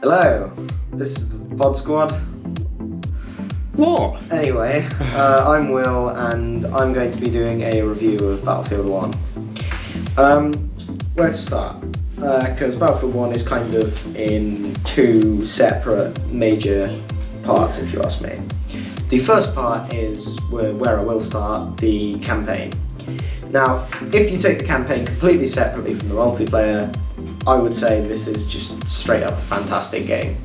Hello, this is the Podsquad. What? Anyway, I'm Will and I'm going to be doing a review of Battlefield 1. Where to start? Because Battlefield 1 is kind of in two separate major parts, if you ask me. The first part is where I will start, the campaign. Now, if you take the campaign completely separately from the multiplayer, I would say this is just straight up a fantastic game.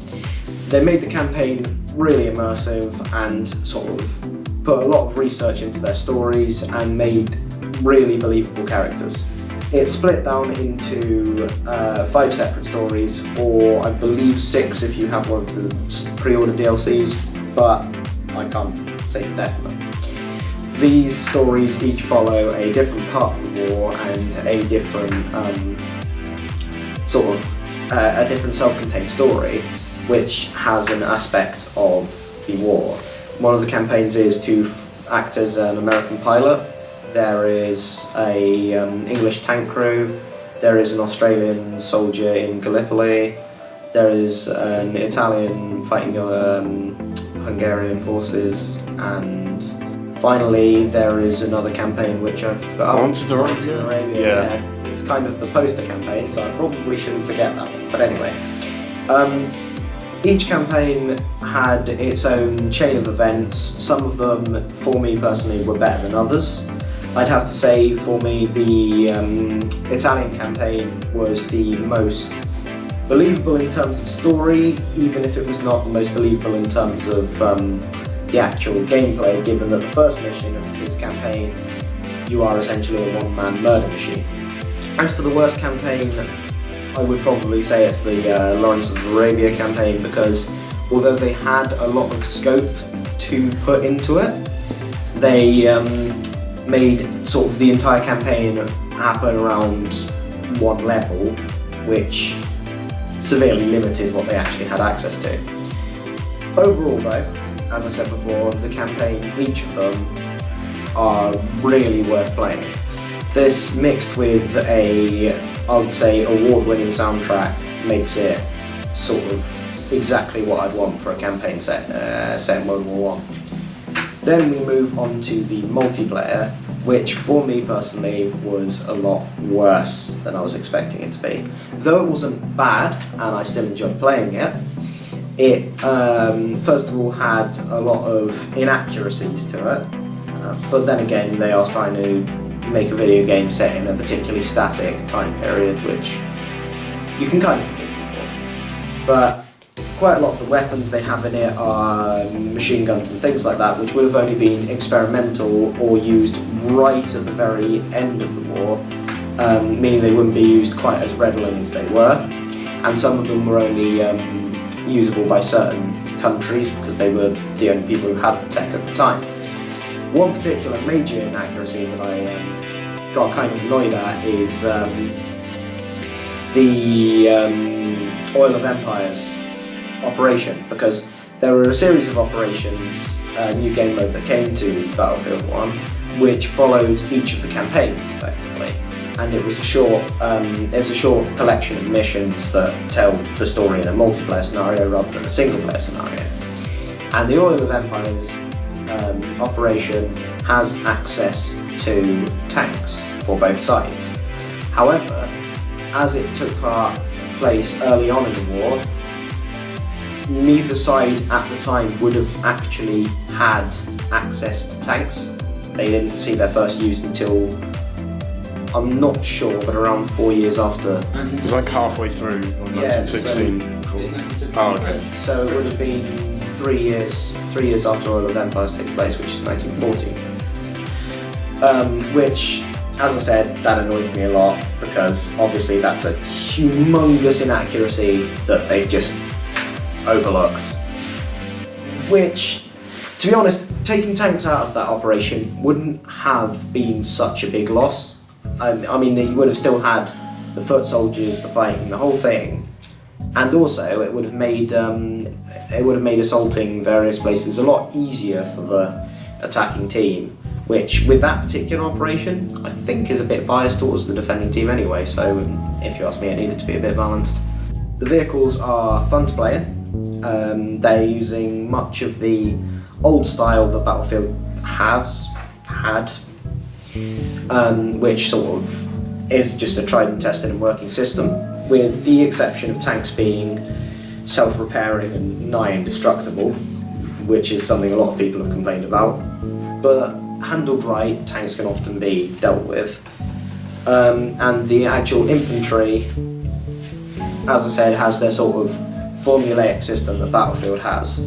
They made the campaign really immersive and sort of put a lot of research into their stories and made really believable characters. It's split down into 5 separate stories, or I believe 6 if you have one of the pre-order DLCs, but I can't say for definite. These stories each follow a different part of the war and a different a different self-contained story, which has an aspect of the war. One of the campaigns is to act as an American pilot. There is a English tank crew. There is an Australian soldier in Gallipoli. There is an Italian fighting Hungarian forces, and finally there is another campaign which I've forgotten. Wanted Arabia? Yeah. It's kind of the poster campaign, so I probably shouldn't forget that one. But anyway, each campaign had its own chain of events. Some of them, for me personally, were better than others. I'd have to say, for me, the Italian campaign was the most believable in terms of story, even if it was not the most believable in terms of the actual gameplay, given that the first mission of this campaign, you are essentially a one-man murder machine. As for the worst campaign, I would probably say it's the Lawrence of Arabia campaign, because although they had a lot of scope to put into it, they made sort of the entire campaign happen around one level, which severely limited what they actually had access to. Overall though, as I said before, the campaign, each of them are really worth playing. This, mixed with I would say, award-winning soundtrack, makes it sort of exactly what I'd want for a campaign set in World War I. Then we move on to the multiplayer, which for me personally was a lot worse than I was expecting it to be. Though it wasn't bad, and I still enjoyed playing it, it first of all had a lot of inaccuracies to it, but then again they are trying to make a video game set in a particularly static time period, which you can kind of forgive them for. But quite a lot of the weapons they have in it are machine guns and things like that, which would have only been experimental or used right at the very end of the war, meaning they wouldn't be used quite as readily as they were. And some of them were only usable by certain countries because they were the only people who had the tech at the time. One particular major inaccuracy that I got kind of annoyed at is the Oil of Empires operation, because there were a series of operations, new game mode that came to Battlefield 1, which followed each of the campaigns effectively, and it was a short collection of missions that tell the story in a multiplayer scenario rather than a single player scenario. And the Oil of Empires operation has access to tanks for both sides. However, as it took place early on in the war, neither side at the time would have actually had access to tanks. They didn't see their first use until, I'm not sure, but around 4 years after. It's like halfway through, 1916. Oh, okay. So it would have been 3 years after Oil of Empires takes place, which is 1940. Which, as I said, that annoys me a lot, because obviously that's a humongous inaccuracy that they've just overlooked. Which, to be honest, taking tanks out of that operation wouldn't have been such a big loss. I mean, you would have still had the foot soldiers, the fighting, the whole thing. And also, it would have made assaulting various places a lot easier for the attacking team, which, with that particular operation, I think is a bit biased towards the defending team anyway, so if you ask me, it needed to be a bit balanced. The vehicles are fun to play in. They're using much of the old style that Battlefield had, which sort of is just a tried and tested and working system, with the exception of tanks being self-repairing and nigh indestructible, which is something a lot of people have complained about. But handled right, tanks can often be dealt with. And the actual infantry, as I said, has their sort of formulaic system that Battlefield has.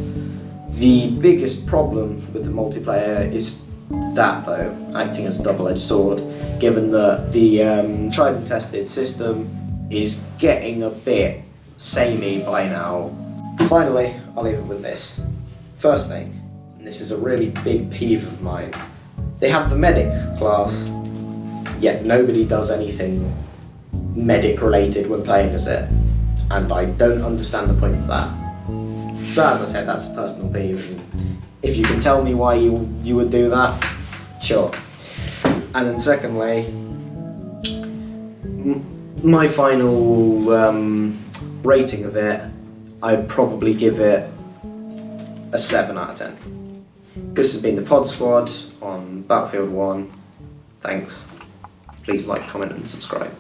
The biggest problem with the multiplayer is that, though, acting as a double-edged sword, given that the tried and tested system is getting a bit samey by now. Finally, I'll leave it with this. First thing, and this is a really big peeve of mine, they have the medic class, yet nobody does anything medic related when playing as it, and I don't understand the point of that. But as I said, that's a personal peeve, and if you can tell me why you would do that, sure. And then secondly, my final rating of it, I'd probably give it a 7 out of 10. This has been the Pod Squad on Battlefield 1. Thanks. Please like, comment and subscribe.